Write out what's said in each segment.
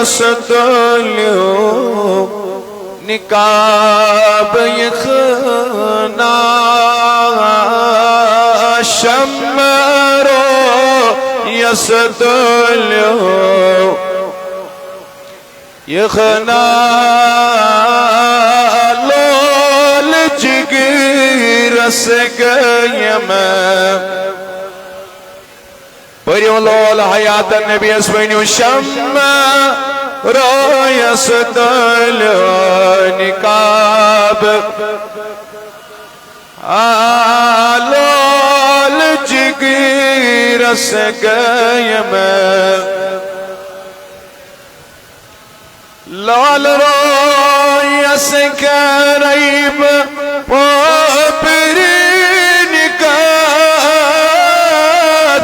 يستلو نقاب يخنا شمرو يستلو يخنا لول جگیر سگیم پریو لول حیات النبی اسوینیو شم رویس دل نکاب لول جگیر سگیم لال رویس کریب پاپرین کا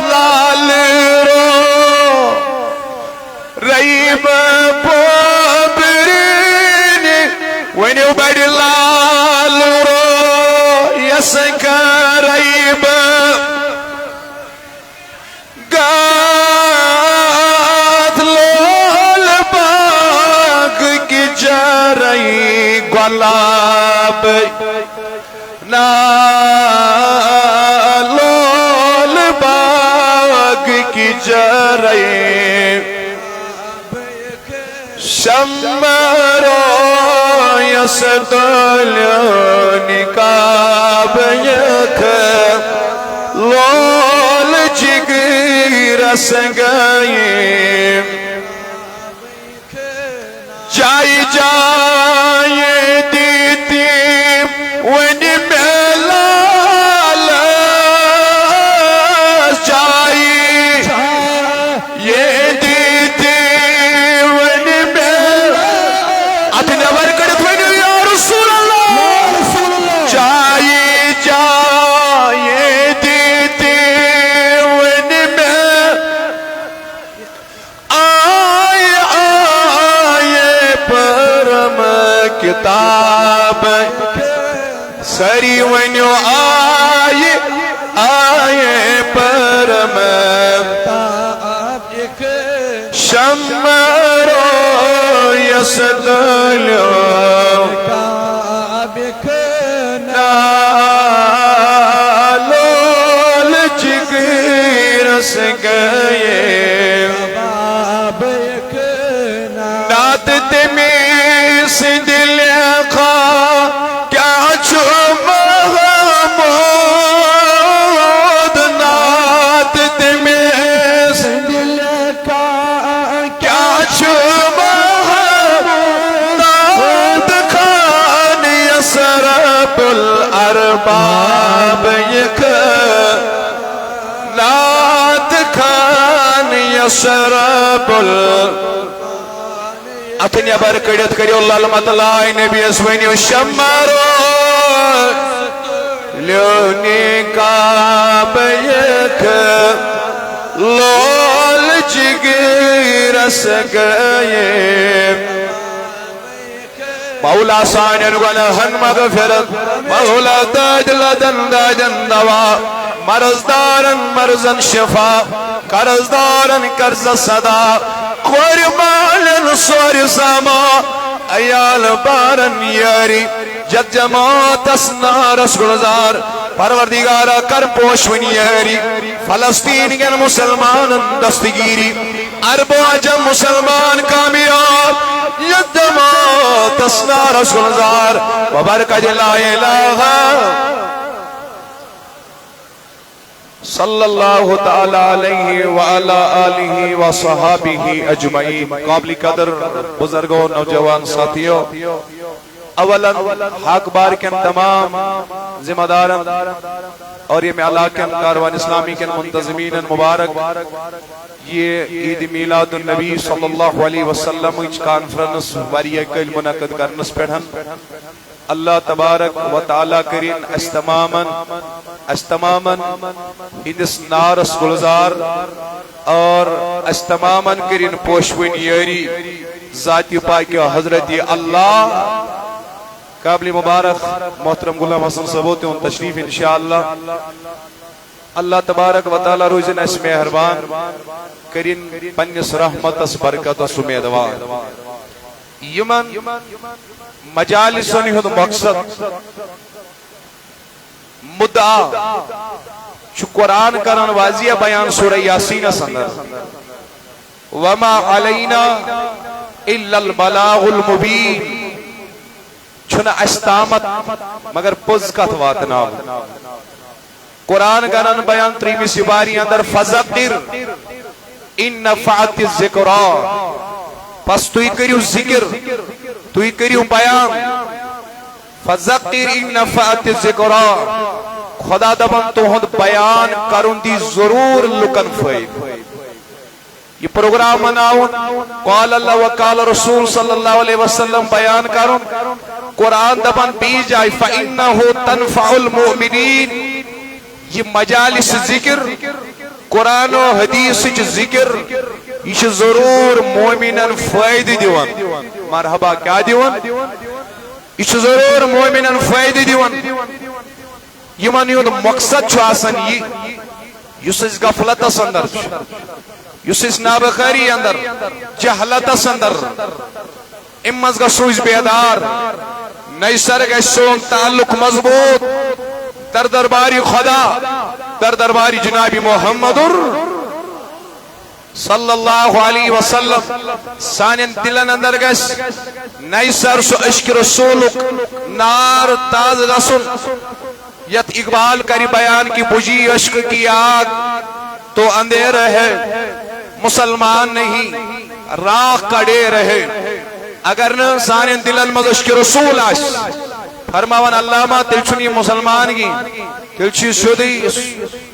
لال رو ریب پاپرین ونیو بڑی لال رویس کریب گلاب نا لول باغ کی جرائیں شمرو یسدل نکاب یک لول جگر سنگائیں جائی جائی دیتی ونی ملال جائی یہ دیتی ونی ملال اتنا ورکڑت ونی یا رسول اللہ جائی جائی دیتی ونی ملال کتاب سری ونیو آئے پرم شمرو یسدلو لول جگر سگئے نات تمیس دل کیا چھو محمود نات تمیس دل کا کیا چھو محمود نات خان یسرب الارباب یک نات خان یسرب الارباب اتنی برکڑیت کریو اللہ مطلعی نبی اسوینیو شمارو لیونی کعب یک لول جگر سگئے مولا سانین گنہن مغفرت مولا داجل دنداجن دوا مرزدارن مرزن شفا قرضدارن قرض صدا خور مالن سور سما ایال بارن یاری جد جماعت اسنارس گلزار پروردگارا کر پوشونی یاری فلسطینین مسلمانن دستگیری عرب و عجم مسلمان کامیاب جد جماعت اسنارس گلزار وبرکت لا الہ صلی اللہ تعالی علیہ وعلا آلہ وصحابہ اجمعین. قابل قدر بزرگوں نوجوان ساتھیوں، اولا حق بار کے تمام ذمہ داران اور یہ معلا کے کاروان اسلامی کے منتظمین مبارک، یہ عید میلاد النبی صلی اللہ علیہ وسلم اچ کانفرنس واریہ کل منعقد کرنس پڑھن. اللہ تبارک و تعالی کرین استماماً ہندس نارس گلزار اور استماماً کرین پوشوین یاری ذاتی پاک حضرت اللہ. قابل مبارک محترم غلام حسن صاحب ہوتے ہیں تشریف انشاءاللہ. اللہ تبارک و تعالی روزن اس مہربان کرین پنس رحمت اس برکت اس امیدوار یمن مجالسن ہند مقصد مدعا چھ قرآن کرن واضح بیان سورہ یاسین اندر وما علینا الا البلاغ المبین چھنا استامت مگر پز کت واتناو قرآن کرن بیان 3 سپاری اندر فذکر ان نفعت الذکرى پس توی کریو ذکر توی کریو بیان فذکر ان نفعت الذکرى خدا دبن تہند بیان کرن دی ضرور لکن فائد یہ پروگرام مناؤن قال اللہ وقال رسول صلی اللہ علیہ وسلم بیان کرن قرآن دبن بیج آئی فَإِنَّهُ تَنْفَعُ الْمُؤْمِنِينَ یہ مجالس ذکر قرآن و حدیث ذکر یہ ضرور مومنن فائدہ دیون مرحبا کیا دیون یہ ضرور مومنن فائدہ دیون یمن یون مقصد چھو آسن یہ یس اس غفلت اندر یس اس نابخاری اندر جہلت اندر امز گسوز بیدار نیسر گسون تعلق مضبوط در درباری خدا در درباری جناب محمد صلی اللہ علیہ وسلم سانین دلن اندر گس نیسر سو عشق رسولک نار تاز رسول یت اقبال کری بیان کی بجی عشق کی آگ تو اندھیر ہے مسلمان نہیں راہ کڑے رہے اگر نہ سانین دلن مز عشق رسول آش فرماون علامہ تلچنی مسلمان کی تلچی سودی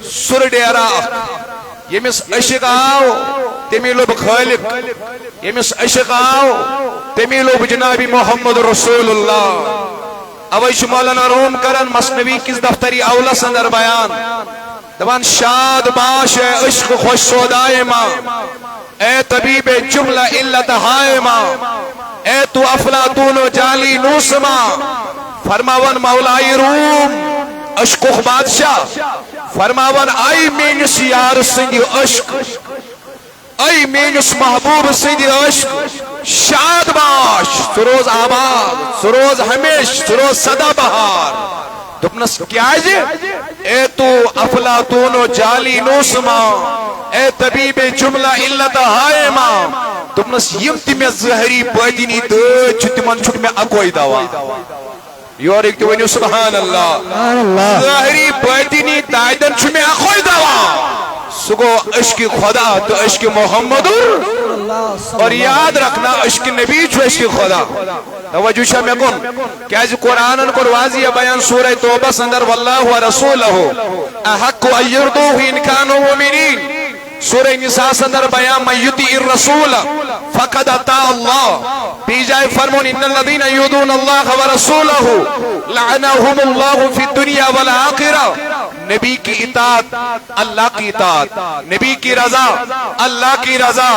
سر ڈیرا یمس عشق آو تمی لوب خالق یمس عشق آو تمی لوب جناب محمد رسول اللہ اویش مولانا روم کرن مصنوی کس دفتری اولا سندر بیان دبان شاد باش اے عشق خوش سودائے ماں اے طبیب جملہ علت ہائے ماں اے تو افلاطون و جالی نوسما فرماون مولائی روم عشق بادشاہ فرماون آئی مینس یار سنگی عشق آئی مینس محبوب سنگی عشق شاد باش سروز آباد سروز ہمیش سروز صدا بہار دبنس کیا جی اے تو افلاطون و جالی نوسما اے طبیب جملہ علت ہائے ماں دبنس یمتی میں زہری بادینی دو چھتی من چھت میں اکوئی دوا یور ایک تو ونیو سبحان اللہ ظاہری باطنی تائیدن چھمیں اخوئی دوا سگو عشق خدا تو عشق محمد اور یاد رکھنا عشق نبی چھو عشق خدا توجہ شاہ میں کن کیازی قرآن کو واضح بیان سورہ توبہ سندر واللہ و رسولہ احق و ایردوہ انکانو مومنین سورہ نساء سندر بیان من یطیع الرسول فقد اطاع اللہ بیجائے فرمون ان الذین یؤذون اللہ ورسولہ لعنہم اللہ فی الدنیا والآخرہ نبی کی اطاعت اللہ کی اطاعت نبی کی رضا اللہ کی رضا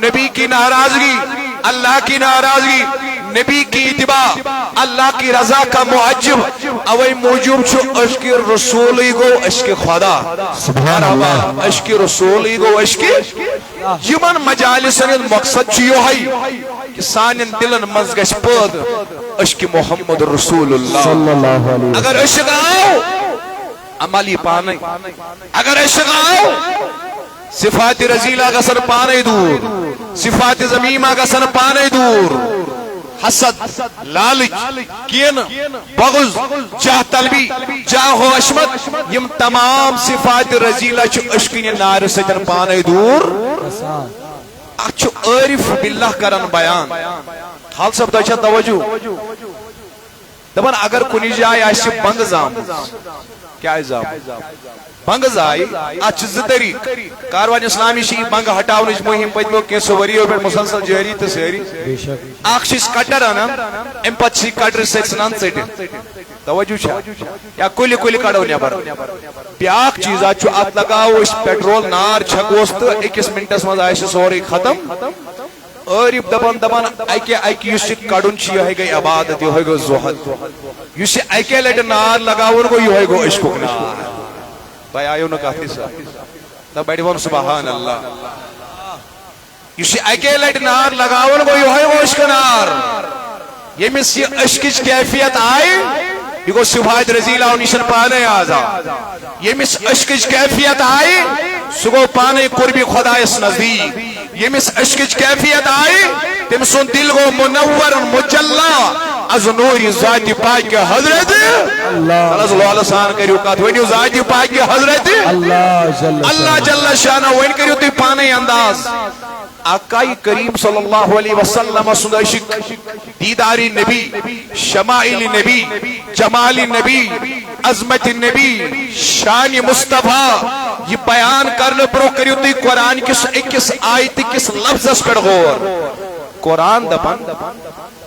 نبی کی ناراضگی اللہ کی ناراضگی نبی کی اتباع اللہ کی رضا کا معجب اوئی موجوب چھو عشق رسولی گو عشق خدا سبحان اللہ عشق رسولی گو عشق یمن مجالسن مقصد چھو ہے کہ سانین دلن مزگش پد عشق محمد رسول اللہ اگر عشق آؤ عملی پانے اگر عشق آؤ صفات رزیلہ کا سر پانے دور صفات زمیمہ کا سر پانے دور حسد لالچ کین بغض جاہ طلبی جاہ و عشمت یم تمام صفات رزیلہ چھو عشقین نار سجن پانے دور اچھو عارف باللہ کرن بیان حال سب تو اچھا توجہ دبن اگر کنی جائے آئیسی بنگ زام کیا ہے زام بنگ زائی اچھ زدری کاروان اسلامی شیئی بنگ ہٹاونش مہم پجمو کیسو وریو پر مسلسل جہری تسہری آخشیس کٹر آنا ام پچھی کٹر سیکسنان سیٹی توجہ چھا یا کلی کلی کڑو نیبر پیاک چیز آچو آت لگاو اس پیٹرول نار چھکوست 21 منٹس مز آئیسی سوری ختم اوریب دبان دبان ایکی یوسی کڑن چی یہ گئی عبادت یہ گئی زہد یوسی ایکی لیٹ نار لگاون کو یہ گئی عشق نار بھائی آئیو نا کہتی سا تا بیٹی ون سبحان اللہ یہ اکے لٹ نار لگاون گو یہ ہے عشق نار یمس یہ عشقچ کیفیت آئی یہ گو صفات رزیلہ و نشن پانے آزا یمس عشقچ کیفیت آئی سو گو پانے قربی خدا اس نزدیک یمس عشقچ کیفیت آئی تم سن دل گو منور مجلہ از نور ذات پاک حضرت اللہ صلی اللہ علیہ وسلم کریو کہت ونیو ذات پاک حضرت اللہ جل شانہ ون کریو تی پانے انداز آقائی کریم صلی اللہ علیہ وسلم سند عشق دیداری نبی شمائل نبی جمال نبی عظمت نبی شان مصطفیٰ یہ بیان کرنے پرو کریو تی قرآن کس اکس آیت کس لفظ اس پر غور قرآن دپن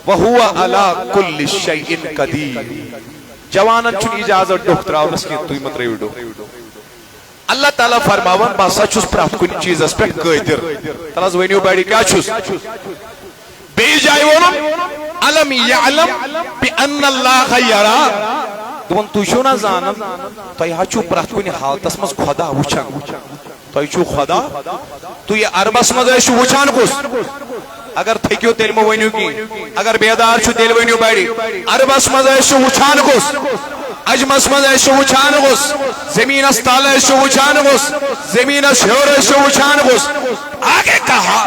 وَهُوَ عَلَىٰ كُلِّ شَيْءٍ قَدِيرٍ جوانن چھن اجازت ڈوکتراو نسکی توی مت ریو ڈو اللہ تعالیٰ فرماون باسا چھس پرافت کنی چیز اس پر قیدر تعالیٰ زوینیو بیڑی کیا چھس بے جائی ونم علم یعلم بی ان اللہ یرا دون تو شونا زانم تو یہاں چھو پرافت کنی حالت اسمز خدا وچھن تو چھو خدا تو یہ عربس مز وچھان کس اگر تھکیو تیل مو ونیو کی اگر بیدار چھو تیل ونیو بیڑی عربس مز وچھان کس اجمس مز وچھان کس زمین استال وچھان کس زمین شہر وچھان کس آگے کہا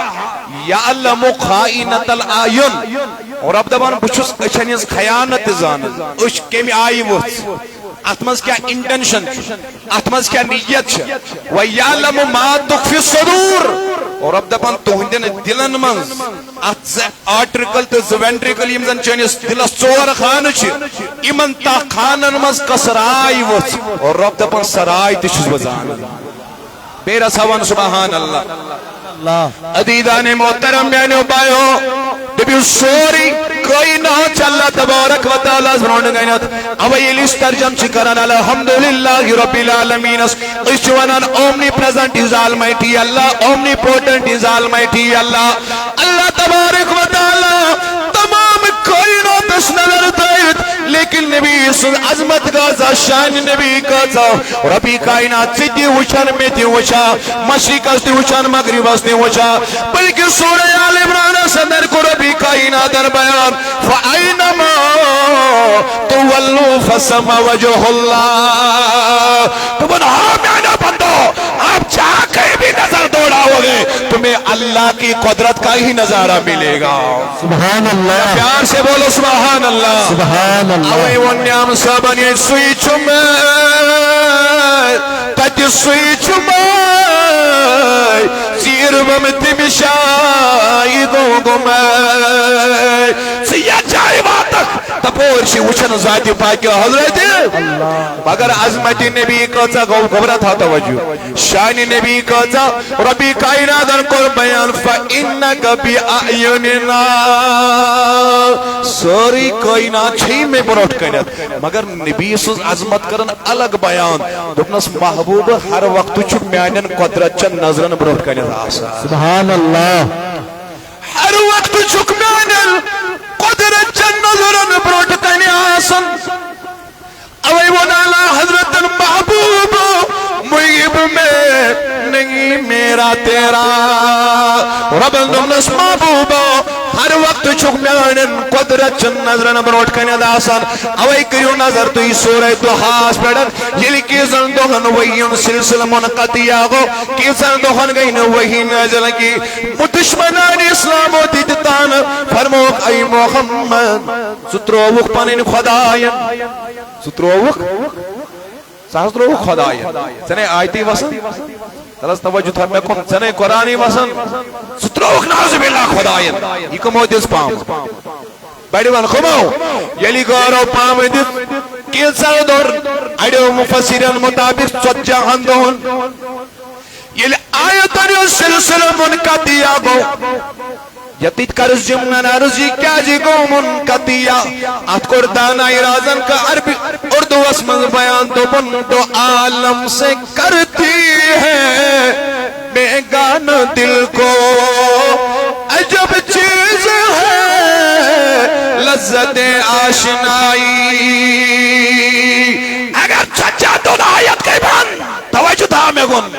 یعلم خائنۃ العیون اور اب دبان بچھس اچھنیز خیانت زان اش کمی آئی وچ اتمز کیا انٹینشن اتمز کیا نیت وَيَعْلَمُ مَا تُخْفِي الصُّدُورِ اور اب دپان تہندین دلن منز آرٹریکل تو زوینٹریکل یمزن چنس دلس ژور خانہ چھ یمن تا خانن منز کسرائی وچ اور اب دپان سرائی تہ چھس بزان بے رسوان سبحان اللہ عدیدان محترم بیانو بایو دبیو سوری کائنات اللہ تبارک و تعالی زرون گینت اویل اس ترجم چکرن الحمدللہ رب العالمین اس ونان اومنی پریزنٹ از آلمائٹی اللہ اومنی پوٹنٹ از آلمائٹی اللہ اللہ تبارک و تعالی تمام کائنات اس نظر دائت لیکن نبی سن عظمت گازا شان نبی گازا ربی کائنات سے دی وچھن میں دی وچھا مشرق اس دی وچھن مغرب اس دی وچھا بلکہ سورہ آل عمران صدر کو ربی کائنات در بیان فَأَيْنَمَا تُوَلُّوا فَسَمَّ وَجْهُ اللَّهِ تو بنا میانا بندو آپ چاہ کہیں بھی نظر دوڑا ہوگے تمہیں اللہ کی قدرت کا ہی نظارہ ملے گا سبحان اللہ پیار سے بولو سبحان اللہ سبحان اللہ اوے ونیام سبنی سوئی چمے تج سوئی چمے زیر ومت مشائی دو گمے سیاہ جائے واتک تپور شی وچھن ذاتی پاکی حضرت مگر عظمت نبی قضا گبرت ہا توجہ شان نبی قضا ربی کائنات کو بیان فَإِنَّكَ بِأَعْيُنِنَا سوری کائنات چھی میں بروٹ کنیت مگر نبی سوز عظمت کرن الگ بیان دکنس محبوب ہر وقت چھو میانن قدرت چن نظرن بروٹ کنیت آسا سبحان اللہ ہر وقت چھو میانن قدرت چن نظرن بروٹ کنیت آسا اوے ونالا حضرت محبوب محب میں نہیں میرا تیرا رب نمنس محبوبا ہر وقت چھک میانن قدرت چن نظرن بروٹ کنید آسان اوے کریو نظر توی سورہ دوحاس پیڑن یلی کیسن دوہن وحیون سلسل منقطی آگو کیسن دوہن گئین وحی نازل کی متشمنان اسلام و دیدتان فرموک ای محمد ستروک پانین خداین ستروک سہسترو خدای سنے آیتی وسن تلس توجہ تھا میں کن سنے قرآنی وسن ستروک نازم اللہ خدای یہ کمو دیس پام بیڑی ون خمو یلی گارو پام دیس کیسا دور ایڈیو مفسرین مطابق سوچا ہندون یلی آیتن یو سلسل منقطی آگو یتیت کرز جمنن عرضی کیا جی گو منقطیہ ات کردان ایرازن کا عربی اردو اسمز بیان تو بندو عالم سے کرتی ہے بیگان دل کو عجب چیز ہے لذت آشنائی اگر چچا دون آیت کے بند won.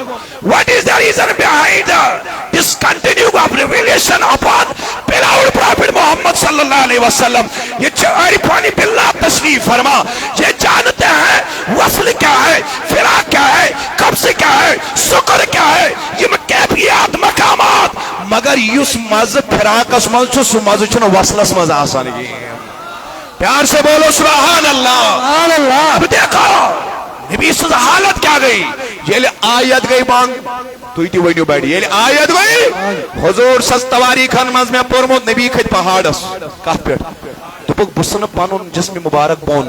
What is the reason behind the discontinuing of revelation upon beloved Prophet Muhammad sallallahu alaihi wasallam? یہ عارفانی باللہ تشریف فرما. یہ جانتے ہیں وصل کیا ہے, فراق کیا ہے, قبض کیا ہے, سکر کیا ہے, یہ کیفیات مقامات. مگر یس مز فراقس مز سو مز وصلس مز آسان. پیار سے بولو سبحان اللہ. اب دیکھو نبی سز حالت کیا گئی. یہ آیت گئی بانگ تو ونیو بیٹھی. یہ آیت گئی حضور سز تواریخن مز میں پورمت نبی کھت پہاڑس کت پہ دپک بسن پن جسم مبارک بون.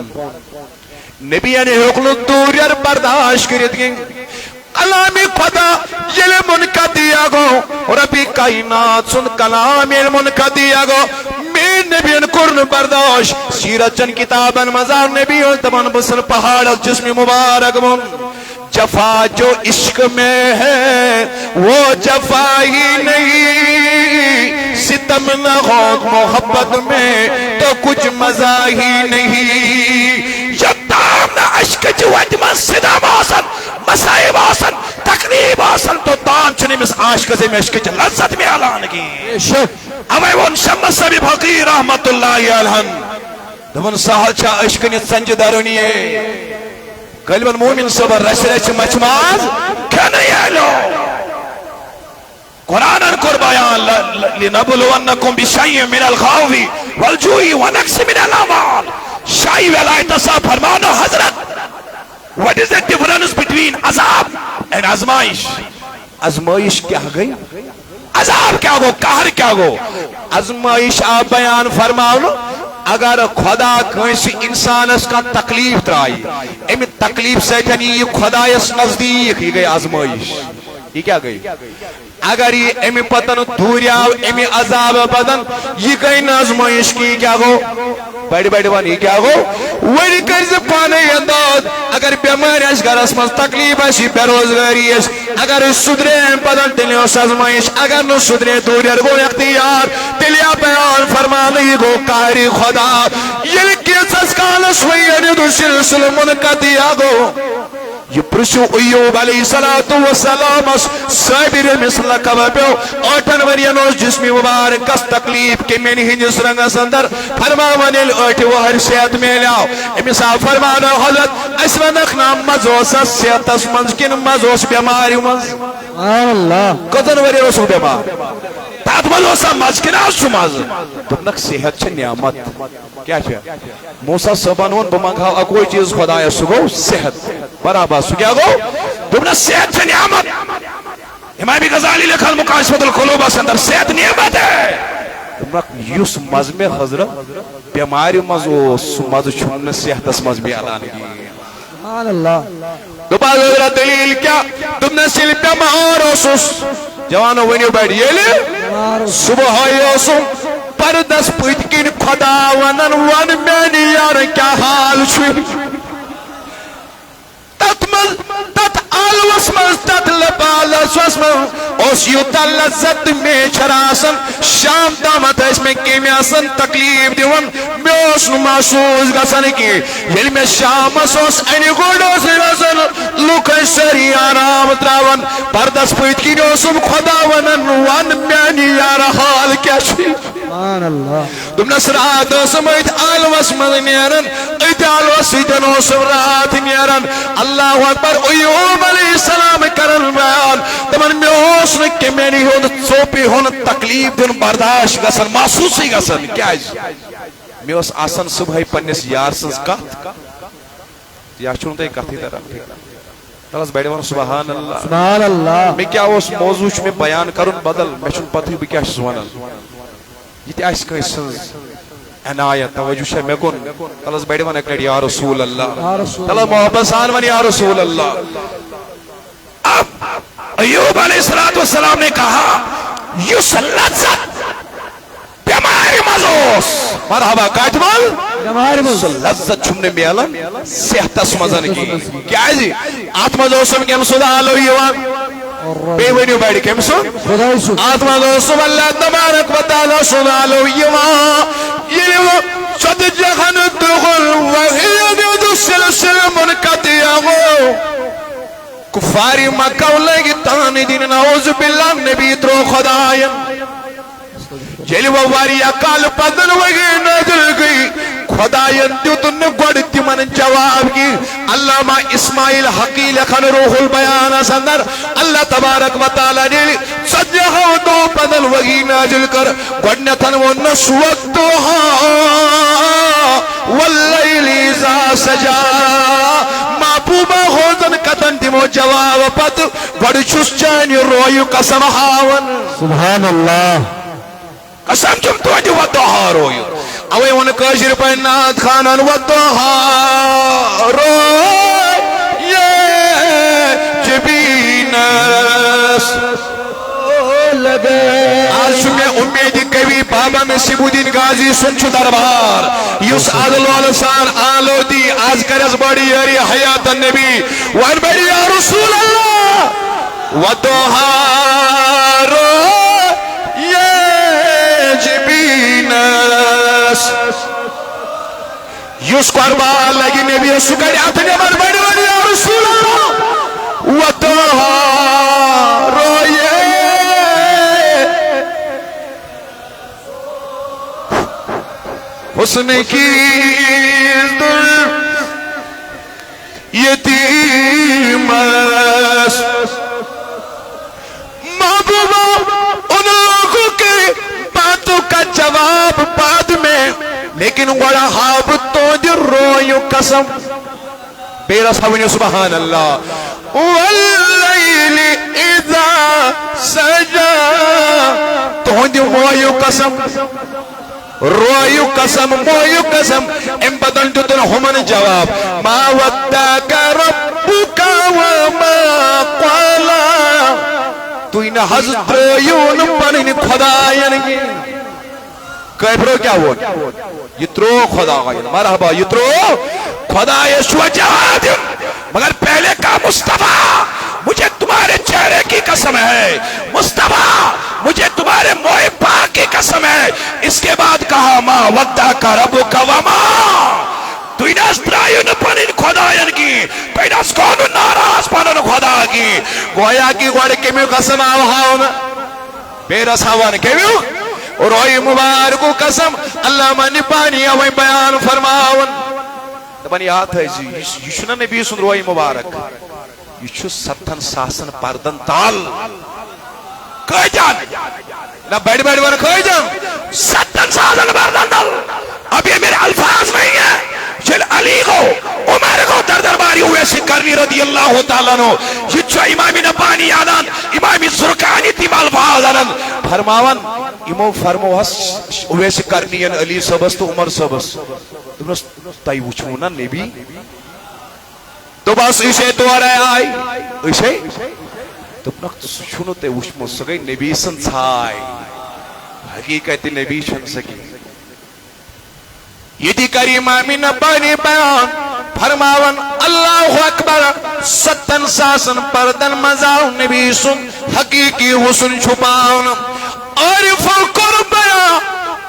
نبی نے حکم دوریر برداشت کرت گئی. کلامی خدا یل منقدیا گو ربی کائنات سن کلام یل منقدیا گو میں نبی کرن برداشت. سیرت چن کتابن مزار نبی تمن بسن پہاڑ جسم مبارک بون. جفا جو عشق میں ہے وہ جفا ہی نہیں, ستم نہ ہو محبت میں تو کچھ مزہ ہی نہیں. یتام نہ عشق جو اجمن صدام آسن مسائب آسن تقریب آسن تو تان چنے میں عاشق سے میں عشق چا لذت میں اعلان کی. اوے ون شمس سبی فقیر رحمت اللہ علیہن دون سہل چا عشق نیت سنج درونی ہے. قلب المومن صبر رش رش مچماز کھنے یلو. قرآن کر بیان لنبلونکم بشیء من الخوف والجوع ونقص من الاموال. شائی ولایت صاحب فرمانا حضرت what is the difference between عذاب and آزمائش. آزمائش کیا گئی, عذاب کیا گو, قہر کیا گو. آزمائش آپ بیان فرماؤ اگر خدا کسی انسان اس کا تکلیف ترائی امی تکلیف سے جنی یہ خدا اس نزدیک ہی گئی آزمائش. یہ کیا گئی؟ اگر یہ امی پتن دوریاو امی عذاب بدن یہ گئی آزمائش کی کیا گو بڑی بڑی بانی کیا گو وڑی کرز پانے انداد. اگر بیمار اس گھر اس مز تکلیف اسی بیروزگاری اس اگر سدرے بدن تلی اس آزمائش اگر نو سدرے دوریر گو اختیار تلیا بیان فرمانی گو قہری خدا. یہ کیس اس کالس ویانی دو سلسل منقدی آگو. یہ پرسو ایوب علیہ السلام صابر مثل کبابیو 8 ورینوس جسمی مبارک اس تکلیف کے میں نہیں جس رنگ سندر فرماوانی الوٹی وہر صحت میں لیاؤ. امیسا فرمانا حضرت اسوانک نام مزوس صحت اس منز کن مزوس بیماری منز قدن ورینوس بیمار تات مزوسا مز کنا سو مز دبنک صحت چھ نعمت. کیا چھے موسیٰ صبانون بمانگھا اکوئی چیز خدا ہے سگو صحت برابر سو کیا گو دبنا صحت سے نعمت. امام غزالی لکھا مقاشفت القلوب اندر صحت نعمت ہے. دبنا یوس مزم حضرت بیماری مزو مز چھوڑنے صحت اس مزم اعلان کی. دبا حضرت دلیل کیا دبنا سل بیمار اوسوس جوانو ونیو بیٹھ یہ لے صبح اوسو پردس پتکن خدا ونن ون مینی یار کیا حال چھوئی تت آلوس مز تت لبالس وسمن اس یوتا لذت میں چراسن شام دامت اس میں کیمیاسن تکلیف دیون میں اس محسوس گسن کی یل میں شام اس اینی گوڑو سے رسن لوک سری آرام تراون پردس پتکن اسم خدا ونن ون مینی یار حال کیا چھوئی. دم نصرات سمجھ آلوس من نیرن ایت آلوس ایتن اسم رات نیرن. اللہ اکبر ایوب علیہ السلام کرن بیان تمن میں حسن کے میں نہیں ہون سوپی ہون تکلیف دن برداشت گسن محسوسی گسن. کیا میں اس آسن صبح پنیس یار سنس کت یا چونتے کتی طرح تلس بیڑے ون سبحان اللہ. میں کیا اس موضوع میں بیان کرن بدل میں چون پتہ بھی کیا سوانا یہ آس کنسن عنایت توجہ شے میں کن تلس بیڑے ون اکلیٹ یا رسول اللہ تلس محبت سان ون یا رسول اللہ. اب ایوب علیہ السلام نے کہا یس لذت بیماری مزوس مرحبا کاٹمال لذت چھمنے بیالن صحت اس مزن کی. کیا ہے جی آتما دوسم کیم صدا لو یوان بے ونیو بیڑی کیم سو آتما دوسم اللہ تبارک و تعالی صدا لو یوان یہ شد جہن دخل وحید دو سلسل منقطع ہو کفاری مکہ لگی تانی دین نعوذ باللہ نبی ترو خدایا یلی وہ واریا کال پدن وگی نازل گئی خداین دیتن گوڑ تمن جواب کی علامہ اسماعیل حقی لکھن روح البیان اندر اللہ تبارک و تعالی نے سجہو دو پدن وگی نازل کر گوڑنتن و نسوتوہا واللیل اذا سجا محبوبہ ہوزن قدن دیمو جواب پت گوڑ چس چانی رویو قسم ہاون سبحان اللہ قسم چم تو جو ودوہا رویو اوے ان کاشر پینات خانان ودوہا روی جبینس آج میں امید کبھی بابا میں سبودین غازی سنچو دربار یس عدل والسان آلو دی آج کرز بڑی یاری حیات النبی وان بڑی یا رسول اللہ ودوہا روی جبینس یس قربان لگی نبی سکر آتنے من بڑی بڑی یا رسول اللہ ودوہا روی حسن کی در یتیمس محبوبہ ان لوگوں کے باتوں کا جواب بعد میں لیکن وڑا حاب تو دی رویو قسم بیرا سبنی سبحان اللہ واللیل اذا سجا تو دی رویو قسم رویو قسم مویو قسم ام بدن جتن ہمن جواب ما وداک ربک وما قالا تو انہ حضرت رویون پنین خدایان کی کیبرو کیا ہوا یترو خدا غیر مرحبا یترو خدا یشو جواد مگر پہلے کا مصطفیٰ مجھے تمہارے چہرے کی قسم ہے مصطفیٰ مجھے تمہارے موئے پاک کی قسم ہے اس کے بعد کہا ما وداک ربک وما تو انہاز ترائیون پنین خدایان کی پیداز کونو ناراض پنین خدا کی گویا کی گوڑ کمیو قسم آوہاؤن بیرس ہوان کمیو روی مبارکو قسم اللہ منی پانی اوئی بیان فرماؤن دبانی یاد ہے جی یشنا نبی سن روی مبارک یشو ستن ساسن پردن تال کوئی جان نا بیڑ بیڑ ون کوئی جان ستن ساسن پردن تال اب یہ میرے الفاظ نہیں ہے جل علی کو عمر کو در درباری ہوئے سکرنی رضی اللہ تعالیٰ نو یہ جو امام نبانی آنان امام زرکانی تیم الفاظ آنان فرماون امام فرمو ہس ہوئے سکرنی علی صبس تو عمر صبس تمہیں تائی وچھونا نبی تو بس اسے تو آ رہے آئی اسے تو اپنا سنو تے وچھمو سگئی نبی سن چھائی حقیقت نبی شن سکی یہ دی کریم آمین نبانی بیان فرماون اللہ اکبر ستن ساسن پردن مزاؤن نبی سن حقیقی حسن چھپاؤن عارف القربیا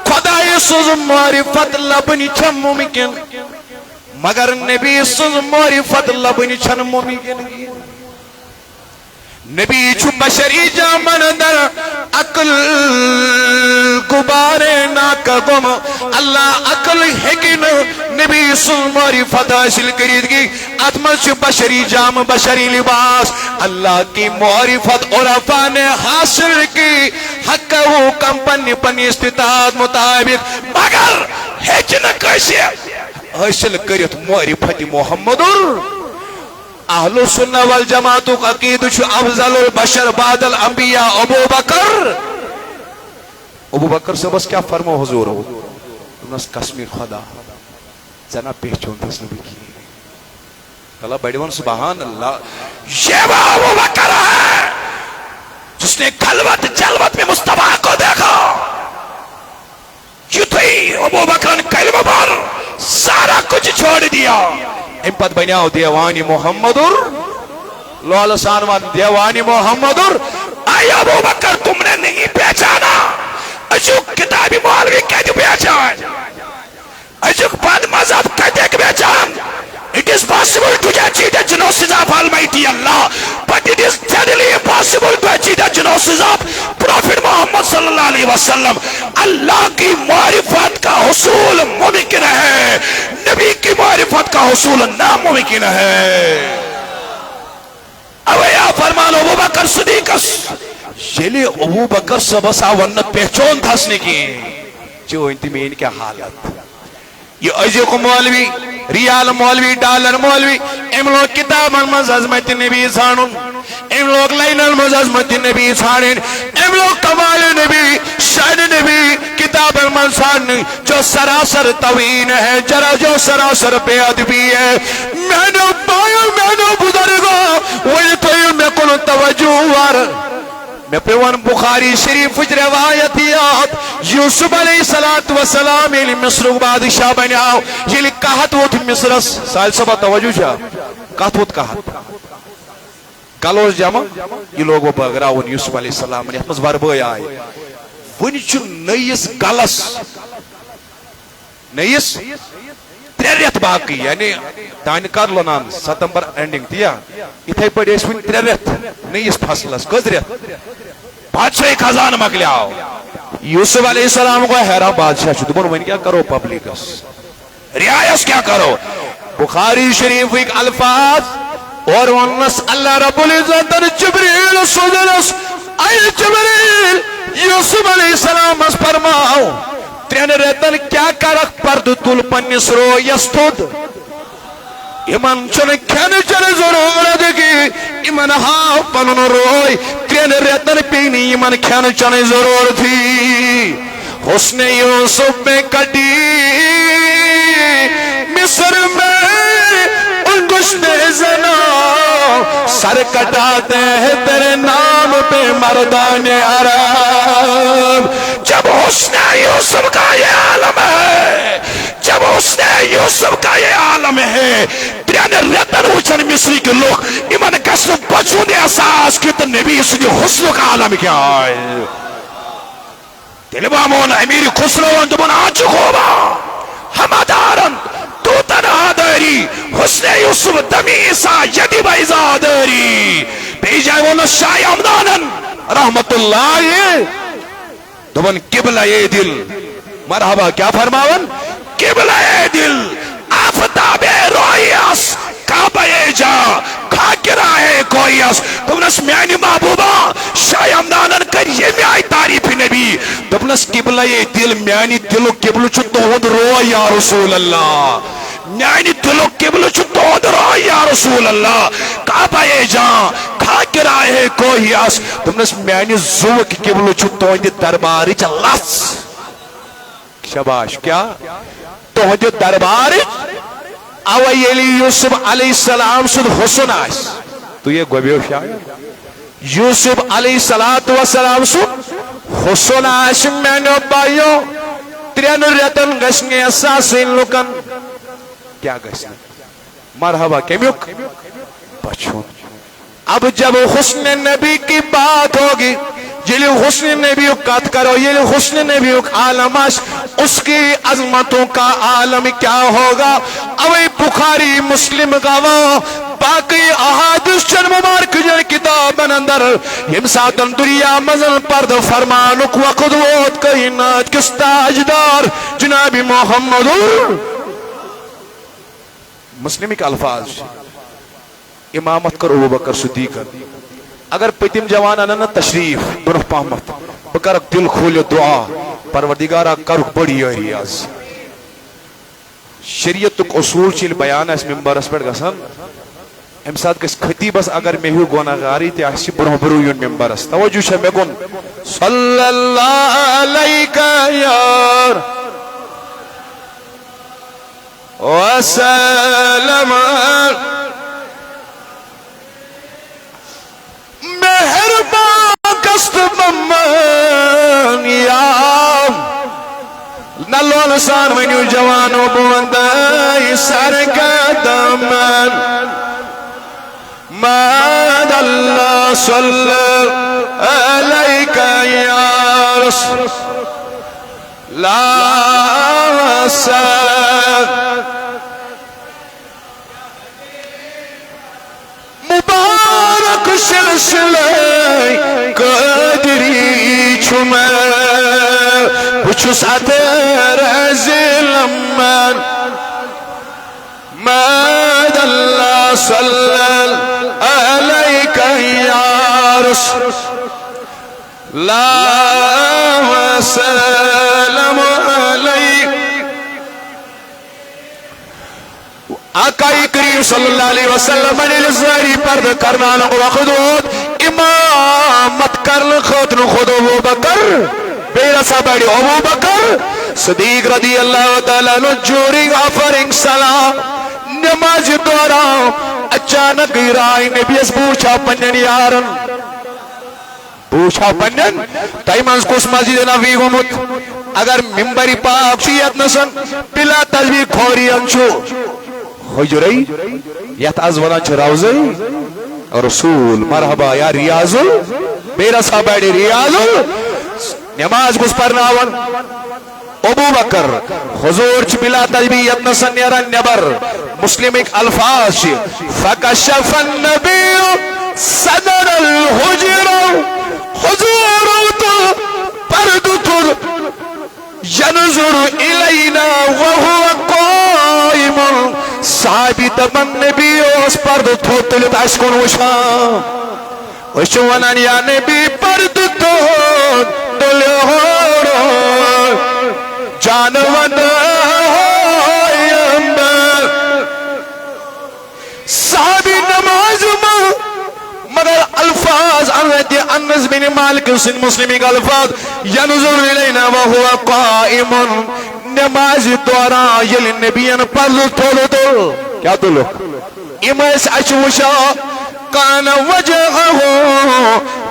خدای سوز معرفت لبنی چھن ممکن مگر نبی سوز معرفت لبنی چھن ممکن نبی چھو بشری جامن در عقل گبارے ناکدم اللہ عقل حکن نبی سن معرفت حاصل کرید گی اتمت چھو بشری جام بشری لباس اللہ کی معرفت عرفا نے حاصل کی حق وہ کمپنی پنی استطاعت مطابق مگر حجن کیسے حاصل کرید معرفت محمد اہل سنہ والجماعت عقید چھو افضل البشر بعد الانبیاء ابو بکر سے بس کیا فرمو حضور ہو انس قسمی خدا زنا پہچون دس نبی کی اللہ بیڑیون سبحان اللہ یہ وہ ابو بکر ہے جس نے خلوت جلوت میں مصطفیٰ کو دیکھا جو تھی ابو بکر نے کلمہ پر سارا کچھ چھوڑ دیا امپت بنیاؤ دیوانی محمدر لولا سانوان دیوانی محمدر آئی ابو بکر تم نے نہیں پہچانا اجوک کتابی مولوی کہتے پہچان اجوک بد مذہب کہتے پہچان it is possible to judge achieve the genosis of Almighty Allah, but it is deadly impossible to achieve the genosis of Prophet Muhammad sallallahu alaihi wasallam. Allah کی معرفت کا حصول ممکن ہے, نبی کی معرفت کا حصول ناممکن ہے. اویا فرمان ابو بکر صدیق یلی ابو بکر صبح ون پہچان تھسنے کی چونت مین کیا حالت. یہ ازیق مولوی, ریال مولوی, ڈالر مولوی, ام لوگ کتابن مز عظمت نبی ژھانڈن, ام لوگ لائنن مز عظمت نبی ژھانڈن, ام لوگ کمال نبی, شان نبی کتابن مز ژھانڈن جو سراسر توہین ہے, جرا جو سراسر بے ادبی ہے. میں نے پایا, میں نے بزرگوں وہی تو میں کن توجہ وار میں پیوان بخاری شریف روایت یاد. یوسف علیہ السلام یلی مصر بادشاہ بنیاو, یلی کہت ووت مصرس. سائل صبح توجہ شاہ کہت ووت کہت کلوز جمع یہ لوگو بغراون یوسف علیہ السلام یت مز وربائی آئے. ونچ نئیس گلس نئیس 3 ریت باقی, یعنی دان کر لنان ستمبر اینڈنگ تیا اتھائی پڑی اس ون 3 ریت نئیس فصلس کز ریت بادشاہ خزان مکلیاو. یوسف علیہ السلام کو حیران بادشاہ چھو دبن ون کیا کرو پبلکس ریایس کیا کرو. بخاری شریف ایک الفاظ اور ونس اللہ رب العزت جبریل سوزنس اے جبریل یوسف علیہ السلام اس فرماؤ 3 ریتن کیا کرک پرد تل پنس رو یستود ایمان چنے کھانے چنے ضرورت کی ایمان ہاں پنن روئی 3 ریتن پینی ایمان کھانے چنے ضرور تھی. حسن یوسف میں کٹی مصر میں انگشت زنا, سر کٹاتے ہیں تیرے نام پہ مردان عرب. جب حسن یوسف کا یہ عالم ہے, جب حسن یوسف کا یہ عالم ہے, تیرے رتن وچن مصری کے لوگ ایمان کسن بچوں نے احساس کی تو نبی اس نے حسن کا عالم کیا ہے. تلبامون امیر خسروان دبن آج خوبا ہمادارن تو تنہا داری حسن یوسف دمیسا یدی بیزا داری بی جائے وہ نشائی امدانن رحمت اللہ دبن قبلہ دل. مرحبا کیا فرماون قبلہ دل آفتاب رویس کعبہ جا کھاکرہ ہے کوئی اس دبنس میانی محبوبہ شاہ امدانن کر یہ میں آئی تعریف نبی. دبنس قبلہ دل میانی دلو قبلو چھو تہد رو یا رسول اللہ, میانی دلو قبلو چھو تہد رو یا رسول اللہ. کعبہ جا کھاکرہ ہے کوئی اس دبنس میانی زوک قبلو چھو تہد درباری چلس. شباش کیا تہد درباری اویلی یوسف علیہ السلام سن حسن آس. تو یہ گوبیو شاید یوسف علیہ السلام سن حسن آس. میں نے بائیو 3 ریتن گشنگی اساسین لکن کیا گشنگی مرحبا کمیوک بچھون. اب جب حسن نبی کی بات ہوگی جلی حسن نبی قط کرو, یہ حسن نبی عالمش اس کی عظمتوں کا عالم کیا ہوگا. اوی بخاری مسلم گواہ باقی احادیث چن مبارک جن کتابن اندر یم ساتن دنیا مزن پرد فرمانک و قدوت کائنات کس تاجدار جناب محمد مسلمی کا الفاظ امامت کر ابو بکر صدیق. اگر پتم جوان انن تشریف برہ پامت بکرک دل کھول دعا پروردگارہ کرک بڑی ریاض. شریعت اصول چیل بیان اس ممبرس پر گسن ام ساتھ کس خطیبس اگر میں ہیو گناہگاری تے اسی برہ برو یون ممبرس. توجہ چھ میں گن صلی اللہ علیکہ یار وسلم مہربان کست ممان یا نلو لسان ونیو جوانو بوندائی سرکتمن ماد اللہ صلی علیکہ یا رسول لا سر سلسلے قادری چھم بچھس اتر ظلمن ماد اللہ صلی علیکہ یا رسول اللہ وسلم علیکہ آقا کریم صلی اللہ علیہ وسلم نے پرد کرنا وقت امامت کرن خاطر خود ابو بکر بیرا سبڑی ابو بکر صدیق رضی اللہ تعالیٰ عنہ during offering salam نماز دوران اچانک گرائی نبی اس پوچھا پنن یارن پوچھا پنن تیمنز کس مسجد نبی گمت اگر ممبری پاک شیعت نسن بلا تجوی کھوری انچو حجری یت از ونان چھ روزی رسول مرحبا یا ریاضل میرا صاحب ریاضل نماز کس پرناون ابو بکر حضور چھ بلا تجبیت نسن نیرن نبر مسلم ایک الفاظ چھ فکشف النبی صدر الحجر حضور تو پردتر ینظر الینا وهو قائم صحابی تمن نبی اس پرد تھوتلت عشقن وشام وشوانان یا نبی پرد تھوتل ہورو جانوان صحابی نماز مگر الفاظ انس بن مالک سن مسلمی کا الفاظ ینظر الینا وهو قائم نماز دوران یل نبیان پرد تھولو تو کیا تولو امیس اچوشا کان وجہو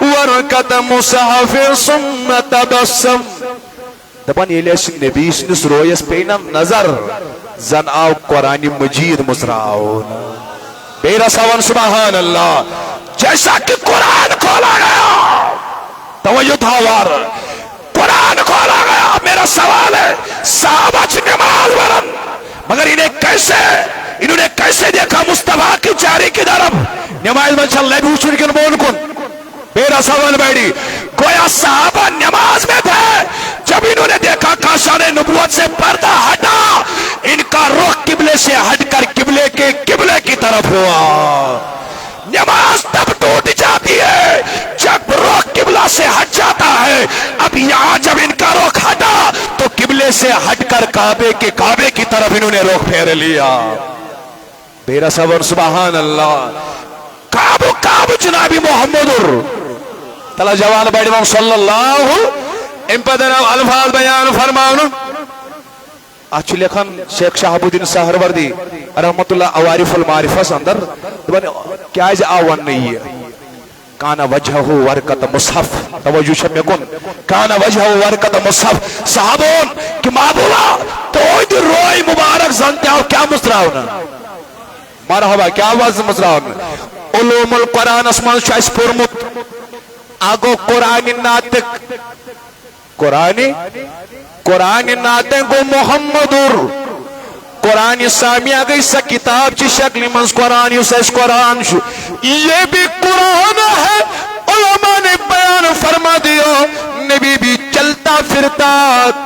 ورکت مصحف ثم تبسم دپان یلی اس نبی سنس رویس پینم نظر زن آو قرآن مجید مصراؤ بیرا سوان سبحان اللہ جیسا کہ قرآن کھولا گیا توجہ تھاوار قرآن کھولا گیا میرا سوال ہے صحابہ چھ نماز ورن مگر انہوں نے کیسے دیکھا مصطفیٰ کی چاری کی درب نماز میں چل لے بوچھن کن بول کن میرا سوال بیڑی گویا صحابہ نماز میں تھے جب انہوں نے دیکھا کاشان نبوت سے پردہ ہٹا ان کا رخ قبلے سے ہٹ کر قبلے کی طرف ہوا نماز تب ٹوٹ جاتی ہے جب رخ قبلہ سے ہٹ جاتا ہے اب یہاں جب ان کا رخ ہٹا تو قبلے سے ہٹ کر کعبے کی طرف انہوں نے رخ پھیر لیا میرا صبر سبحان اللہ کعب جنابی محمد تلا جوان بیٹھے صلی اللہ ان پر الفاظ بیان فرماؤں اچھ لکھن شیخ شہاب الدین سہروردی رحمت اللہ عوارف المعارفہ اندر کیا ہے آوان نہیں ہے کانا وجہہ ورکت مصحف توجہ شمی کن کانا وجہہ ورکت مصحف صحابون کہ معبولا تو دی روئی مبارک زنتے ہو کیا مصراؤنا مرحبا کیا آواز مصراؤنا علوم القرآن اسمان شایس پرمت آگو قرآن ناتک قرآن ناتک کو محمدر قرآن سامیہ گئی سا کتاب چی شکل منز قرآن یو سیس قرآن شو یہ بھی قرآن ہے علماء نے بیان فرما دیا نبی بھی چلتا پھرتا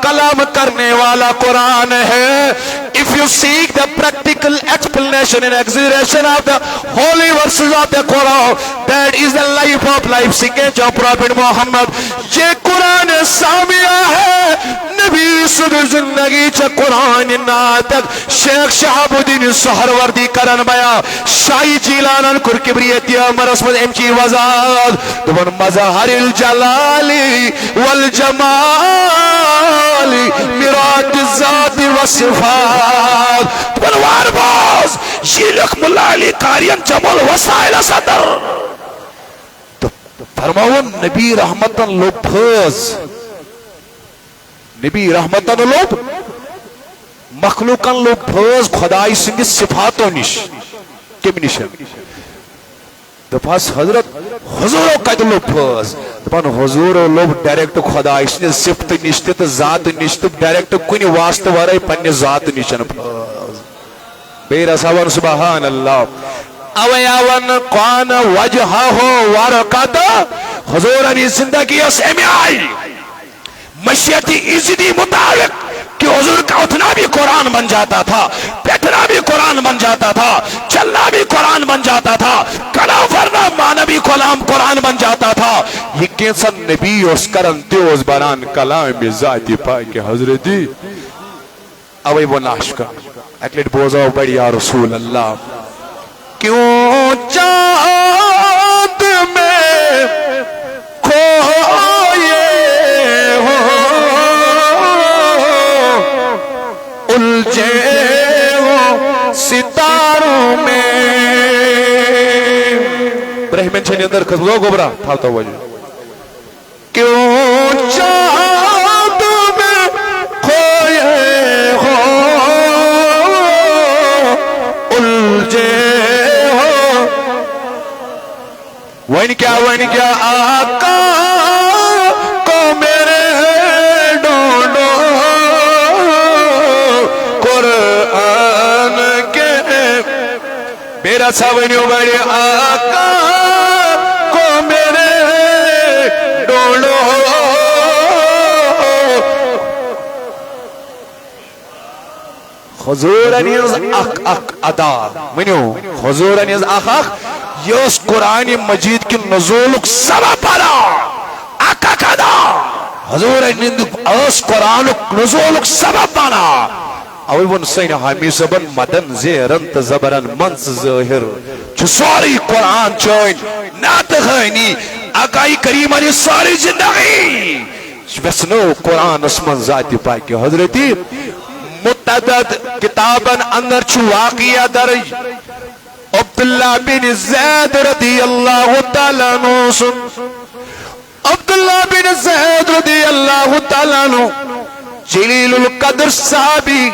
کلام کرنے والا قرآن ہے if you seek the practical explanation and exaggeration of the holy verses of the Quran that is the life of life signature of Prophet Muhammad یہ قرآن سامیہ ہے نبی صدر زندگی چا قرآن ناتک شیخ شہاب الدین سہروردی کرن بیا شاہی جیلانن کر کبریتی مرسمت امچی وزاد دون مظہر الجلالی والجمالی مرات الذات والصفات بنوار باز یہ لکھ ملا علی کارین جمال وسائل صدر تو فرماؤن نبی رحمتن لو پھوز نبی رحمتن لو مخلوقن لو پھوز خدای سنگی صفاتوں نش کم نشن دپاس حضرت حضورو قد لو پھوز دپان حضورو لو ڈائریکٹ خدای سنگی صفت نشت ذات نشت ڈائریکٹ کنی واسط ورائی پنی ذات نشن پھوز بیرا سوان سبحان اللہ اویاون قان وجہ ہو ورقت حضور علی زندگی اسے آئی مشیتی ایزدی مطابق کہ حضور کا اٹھنا بھی قرآن بن جاتا تھا، بیٹھنا بھی قرآن بن جاتا تھا، چلنا بھی قرآن بن جاتا تھا، کلام فرنا مانا بھی قرآن بن جاتا تھا. یہ کینسن نبی اس کرن تیوز بران کلام ذاتی پاک حضرتی اوی وہ ناشکا اکلیٹ بوزاو بڑی یا رسول اللہ کیوں چاند میں کھوئے ہو الجھے ہو ستاروں میں برہمن چھنی اندر کھزلو گبرا تھالتا ہوا جو کیوں چاند میں کھوئے ہو الجھے ہو وین کیا آقا کو میرے ڈھونڈو قرآن کے میرا ساونیو بڑے آقا کو میرے ڈھونڈو حضور انیز اک ادا منیو حضور انیز اک یوس قرآن مجید کی نزولک سبب پڑا اک ادا حضور انیز قرآن نزولک سبب پڑا اوی ون سین حامی زبن مدن زیرن تزبرن منس ظاہر چو سوری قرآن چوین نات خینی آقای کریم علی ساری زندگی ویسنو قرآن اسمن ذاتی پاکی حضرتی متعدد کتاباً اندر چو واقعہ درج عبداللہ بن زید رضی اللہ تعالیٰ عنہ سن عبداللہ بن زید رضی اللہ تعالیٰ عنہ جلیل القدر صحابی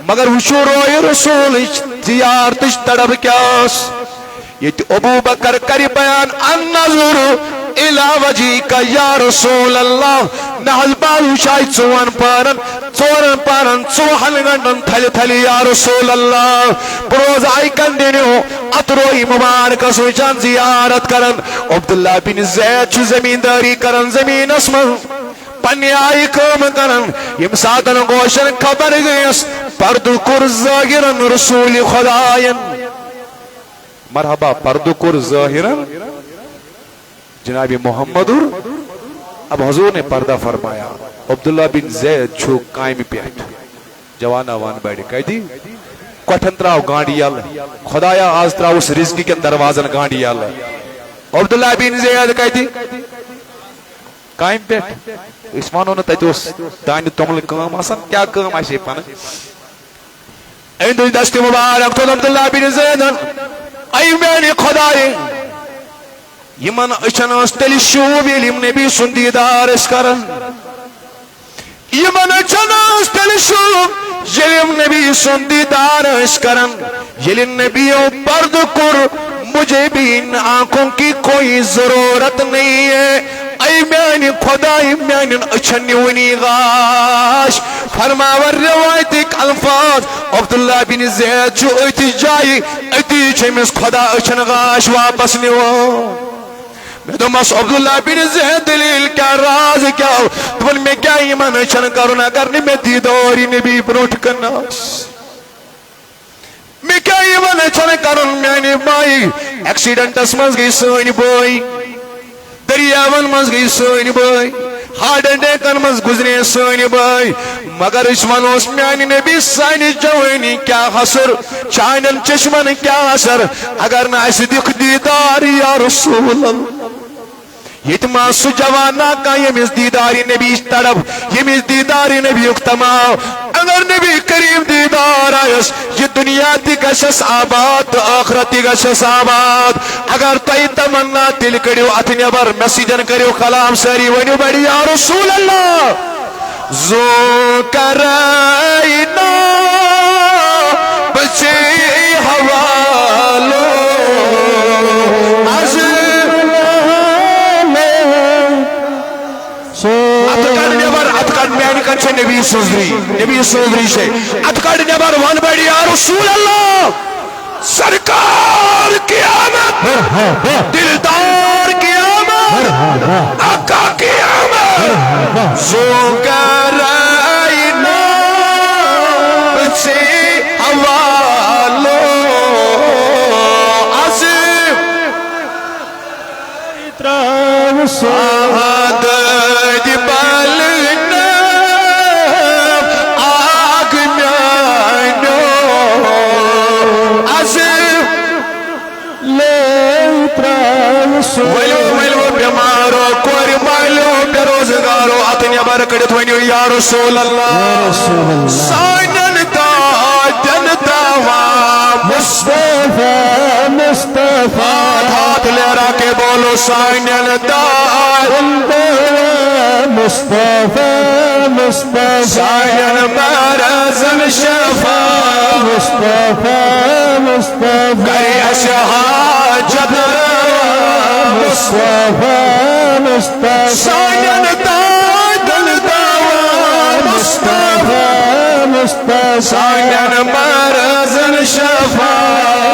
مگر وشو روی رسول زیارتش تڑب کیاس یہ ابو بکر کری بیان النظر الى وجی کا یا رسول اللہ نحل بالو شاید چوان پارن چوہن گنڈن تھلی تھلی یا رسول اللہ بروز آئی کندینیو اتروئی مبارک سوچان زیارت کرن عبداللہ بن زید چو زمینداری کرن زمین اسمن پنی آئی کام کرن یم ساتن گوشن خبر گئیس پردو کر ظاہرن رسول خداین مرحبا پردو کر ظاہرن جناب محمد اب حضور نے پردہ فرمایا عبداللہ بن زید چھو قائم پیٹ جوانا وان بیڑی کہی دی کوٹھن تراؤ گانڈی اللہ خدایا آز تراؤ اس رزقی کے دروازن گانڈی اللہ عبداللہ بن زید کہی دی قائم پیٹ اس مانو نے تیتو دائنی تمل کام آسان کیا کام آئے پانا اندو دست مبارک تو عبداللہ بن زید ای میں خدای یمن اچھن استلی شوب علم نبی سندیدار اس کرن یمن اچھن استلی شوب علم نبی سندیدار اس کرن علم نبیوں پرد کر مجھے بھی ان آنکھوں کی کوئی ضرورت نہیں ہے ای میانی خدای میانی اچھنی ونی غاش فرماور روایتک الفاظ عبداللہ بن زید جو ایتی جائی ایتی چھمس خدا اچھن غاش واپس نیو میں تو مس عبداللہ بن زید دلیل کیا راز کیا تمہیں میں کیا ایمان اچھن کرنا کرنی میں دیداری نبی بروٹ کرنا میں کیا ایمان اچھن کرن میں بائی ایکسیڈنٹ اسمز گئی سوئنی بوئی دریاون مز گئی سوئنی بوئی ہارڈ اٹیکن مز گزرے سوئنی بوئی مگر اس منوس میانی نبی سائنی جوینی کیا حسر چائنن چشمن کیا حسر اگر نہ ایسی دکھ دیداری یا رسول اللہ یتما سو جوانا کا یمیز دیداری نبی تڑب یمیز دیداری نبی اکتماؤ اگر نبی کریم دیدار آئیس یہ دنیا تی گشس آباد آخرتی گشس آباد اگر تائی تمنا دل کریو اتنی بر مسیجن کریو کلام سری ونیو بڑی یا رسول اللہ زو کرائینا بچے حوالو اتکڑ میانی کنچے نبی سوزری سے اتکڑ نبر وان بیڑی یا رسول اللہ سرکار کی آمد دلدار کی آمد آقا کی آمد زوگر آئینہ سے حوالو عظیم آہد جبالنا آگ میانو عظیم ویلو بیمارو کوری مالو بیروزگارو اتنی برکڑت ونیو یا رسول اللہ سائنن تاجن تاوا مصطفیٰ مصطفیٰ ہاتھ لہرا کے بولو سائنن تاجن مصطفیٰ مصطفیٰ سائنن مرزن شفا مصطفیٰ مصطفیٰ گئی اشہاجت مصطفیٰ مصطفیٰ سائنن تاجن تاوا مصطفیٰ مصطفیٰ سائنن مرزن شفا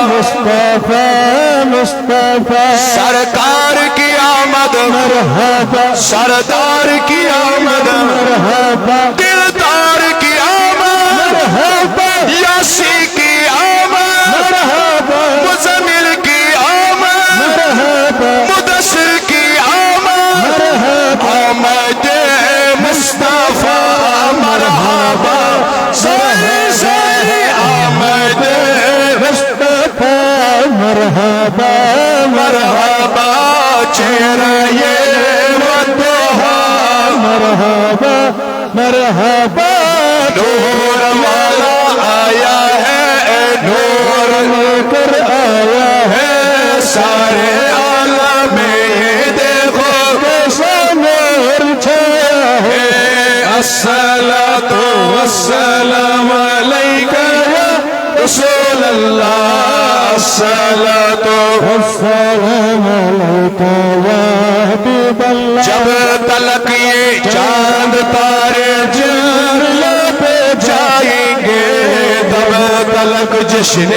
مصطفیٰ مصطفیٰ سرکار کی آمد مرحبا سردار کی آمد مرحبا دلدار کی آمد مرحبا یاسی کی آمد مرحبا مزمل کی آمد مرحبا مدثر کی آمد مرحبا آمد مصطفیٰ مرحبا سر سے آمد مصطفیٰ مرحبا مرحبا چہرہ یہ ودوہا مرحبا مرحبا نور والا آیا ہے نور لے کر آیا ہے سارے عالم میں یہ دیکھو کیسا نور چھایا ہے الصلاۃ والسلام علیکہ یا رسول اللہ الصلاۃ والسلام علیکہ یا حبیب اللہ جب تلک یہ چاند تارے جلوے پہ جائیں گے تب تلک جشن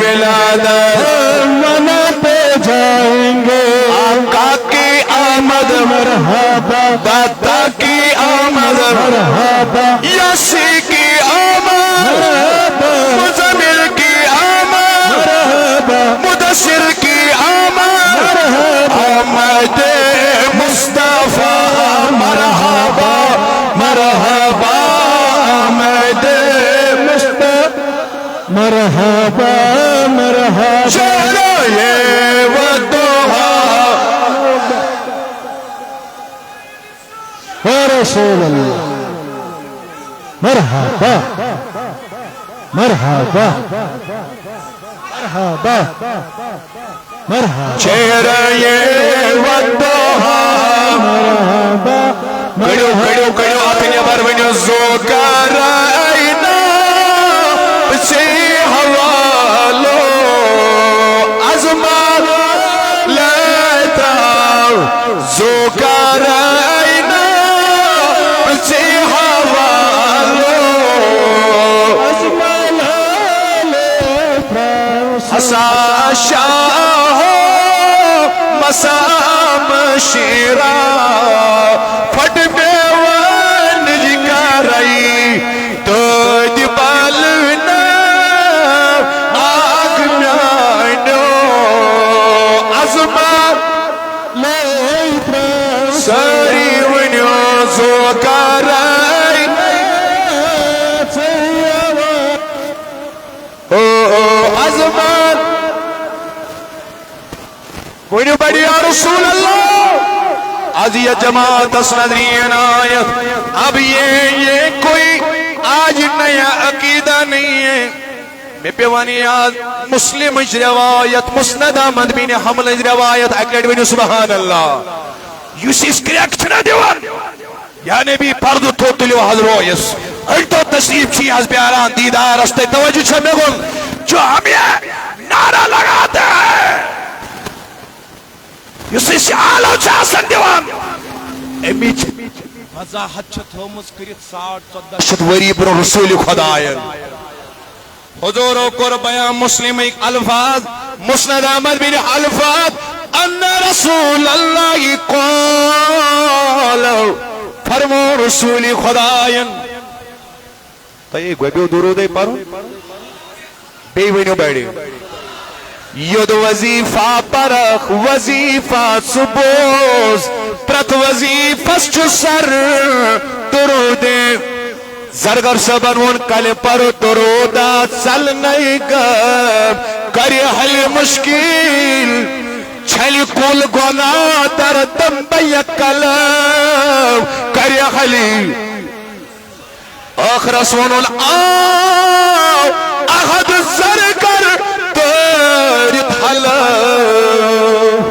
ولادت مناتے جائیں گے آقا کی آمد مرحبا داتا کی آمد مرحبا یاسی کی آمد مرحبا مزمل کی آمد مرحبا مدثر کی آمد مرحبا آمد مصطفیٰ مرحبا مرحبا آمد مصطفیٰ مرحبا مرحبا چلو یہ ودوہا رسول اللہ مرحبا مرحبا مرحبا مرحبا چہرہ یہ ودوہا مرحبا کڑیو کڑیو کڑیو آتنی بار ونیو زوکر آئینا پچھے حوالو عظمان لیتا زوکر آئینا پچھے حوالو عظمان لیتا حسا شاہ مسام شیرہ پھٹ بیوان جکرائی تو جبالنا آگ میانو عظمان لیتا ساری ونیو زوکرائی عظمان ونیو بڑی یا رسول اللہ آج یہ جماعت اسندرین آیت اب یہ کوئی آج نیا عقیدہ نہیں ہے میں پیوانی آج مسلم روایت مسند احمد بن حنبل روایت اکلیٹ ونیو سبحان اللہ یوسیس کریک چھنا دیوان یعنی بھی پردو تو تلیو حضرو یس ہلتو تصریف چی از پیاران دیدار رستے توجہ چھنے گل جو ہم یہ نعرہ لگاتے ہیں یوسیس آلو چاسن دیوان امیچ وضاحت چھت ہومز کرت 14 وری برو رسول خدایت حضوروں کو بیان مسلم ایک الفاظ مسند احمد بن الفاظ ان رسول اللہ قال فرمو رسول خداین تو یہ گوگو درود پڑھو بے ونیو بیڑی ید وظیفہ پرخ وظیفہ سبوز پرت وظیفہ سر درود زرگر سبنون کل پر درودا چل نہیں گب کری حل مشکل چھلی کل گناہ در دنبی کلم کری حلی آخر سون آو احد زرگر دارت حلم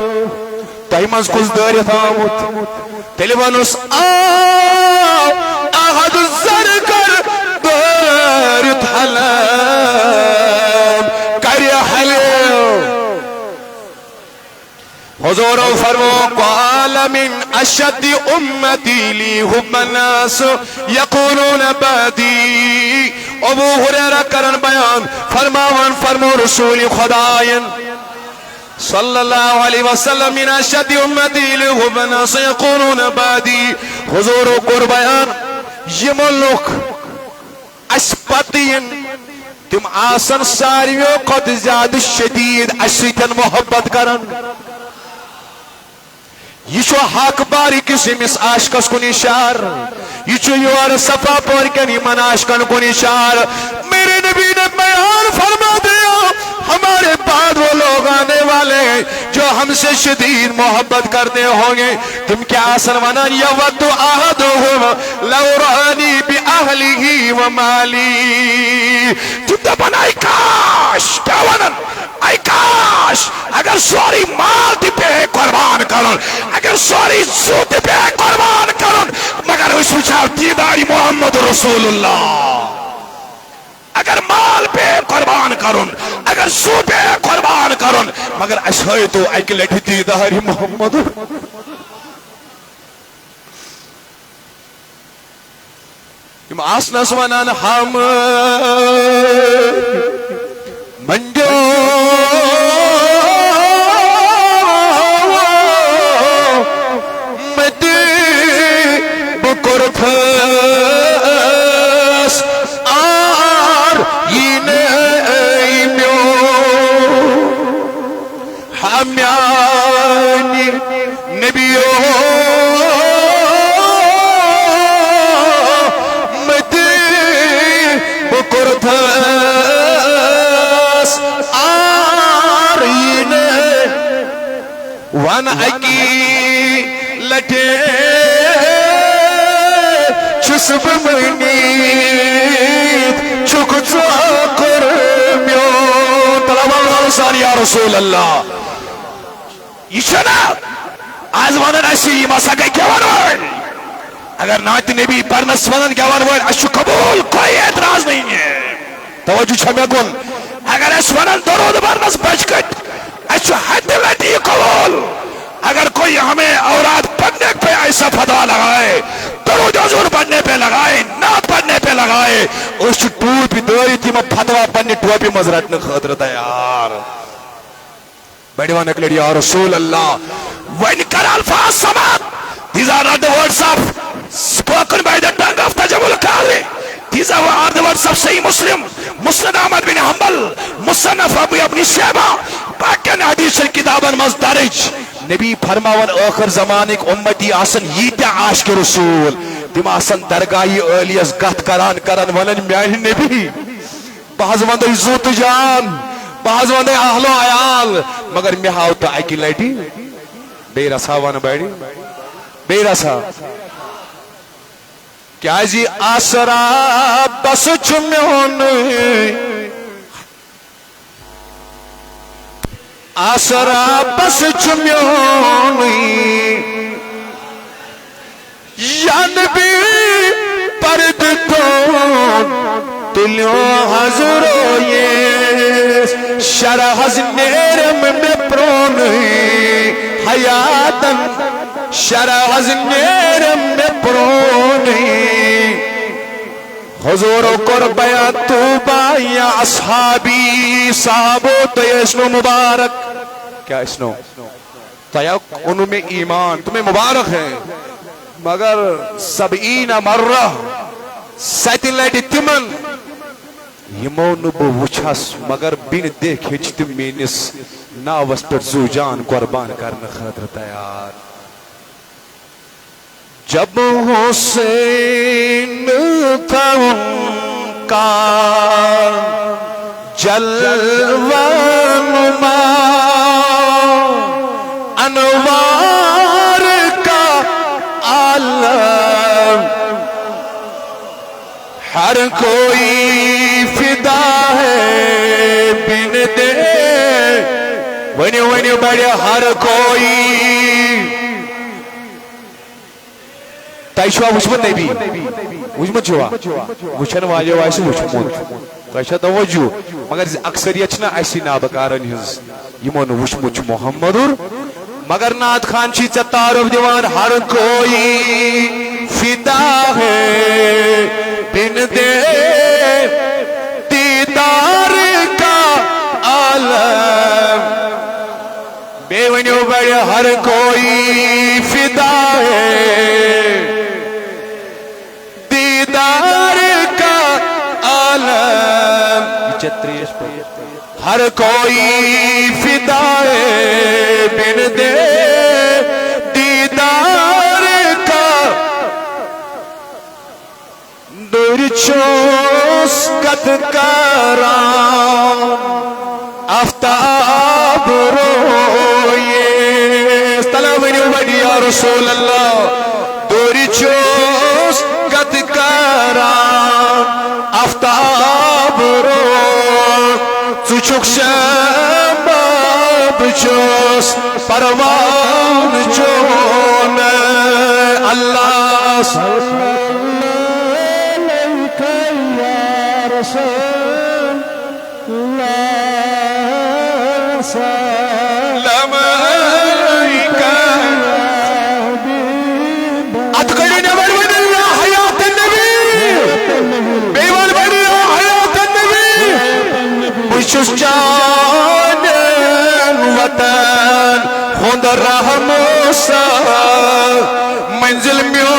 تایمانز کس دارت آمود تلیوانوس آو احد زرگر دارت حلم کری حلم حضور فرمو قال من اشد امتی لی حب الناس یقولون بعدی ابو ہریرہ کرن بیان فرمو رسول خداین صلی اللہ علیہ وسلم من اشد امتی لی حب الناس یقولون بعدی حضور کر بیان یہ ملک اسپتین تم آسن ساریوں قد زیادہ شدید اشیتن محبت کرن یہ چھو حق باری کسی مس عاشقس کن اشار یہ چھو یوار صفا پور کنی من عاشقن کن اشار میرے نبی نے بیان فرما دیا ہمارے بعد وہ لوگ آنے والے جو ہم سے شدید محبت کرتے ہوں گے تم کیا آسن ونان یود احدهم لو رانی بی اہلی و مالی تم تو بنائی کاش کیا ونان ای کاش اگر سوری مال تی پہ قربان کرن اگر سوری زود پہ قربان کرن مگر اس وچار دیداری محمد رسول اللہ اگر مال پہ قربان کرن اگر زود پہ قربان کرن مگر اشہائی تو ایک لٹھی دیداری محمد یم آسنا سوانان ہم منجو پھس آر یہ نیمیو ہمیانی نبیو مدی بکر پھس آر یہ وان اکی لٹے چسب منید چک چاکر میو طلب اللہ یا رسول اللہ یہ چھنا آزمانن ایسی مسا گئی کیا ونوائل اگر نایت نبی پرنس ونن کیا ونوائل اشو قبول کوئی اعتراض نہیں ہے توجہ چھمیں کن اگر اس ونن درود برنس بچ کٹ اشو حد لیتی قبول اگر کوئی ہمیں اوراد پڑھنے پہ ایسا فدا لگائے درود حضور پڑھنے پہ لگائے نہ پڑھنے پہ لگائے اس ٹوپ بھی دوری تھی میں فتوا پڑھنے ٹوپی مزرٹ نے خطرت ہے یار بیڑیوان اکلیڈ یا رسول اللہ when کر الفاظ سمات these are not the words of spoken by the tongue of Tajabul Qadri these are the words of Sahih Muslim مسند احمد بن حنبل مصنف ابو ابن شیبہ باقین حدیث کتابن مزدرج نبی فرماون آخر زمان ایک امتی آسن ییتیا عاشق رسول تم آسن درگاہی الیس گت کران ونن میانی نبی بعض وندے زوت جان بعض وندے اہل و عیال مگر میں ہاو تو ایکی لائٹی بے رسا ون بیڑی بے رسا کیا جی آسرا بس چمیون آسرا بس چمیون یا نبی پرد کون تلیو حضرو یہ شرح نیرم میں پرون حیاتن شرح نیرم میں پرون حضور کر بیان توبہ یا اصحابی صحابو تو اسنو مبارک کیا اسنو ان میں ایمان تمہیں مبارک ہے مگر 70 مرہ 7 لٹہ تمن یمو نبو وچھس مگر بین دیکھ تم میانس ناوس پر زو جان قربان کرنے خاطر تیار جب حسین تھا ان کا جلوہ نما انوار کا عالم ہر کوئی فدا ہے بن دے ونیو بڑے ہر کوئی تائشوا وچمت نبی وچمت چھوا وچھن والیو آئیسی وچمت تائشوا توجہ مگر اکثریت چھنا ایسی نابکارن ہز یمون وچمت چھ محمد مگر نات خان چی تعارف دیوان ہر کوئی فدا ہے بن دے دیدار کا عالم بے ونیو بڑے ہر کوئی فدا ہے دیدار کا عالم ہر کوئی فدا ہے بن دے دیدار کا دور چوس قد کرام آفتاب روئے یا رسول اللہ دوری چوس قد کرام آفتاب رو چوچک شباب چوس پروان چون اللہ صلی اللہ علیہ رسول اللہ سلام علیکہ اتقلین بڑوین اللہ حیات النبی بیوان بڑی حیات النبی بشش جان وطن خوند رحم منزل میو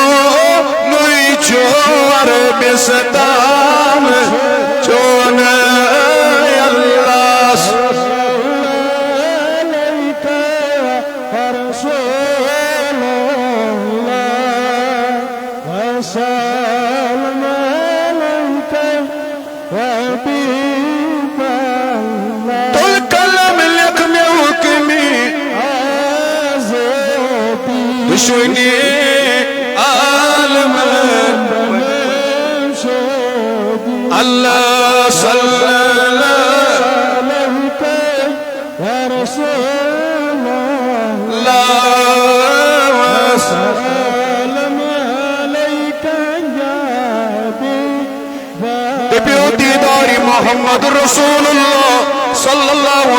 نوی چور بستان چون دشمنی عالم اللہ صلی اللہ دیداری محمد رسول اللہ صلی اللہ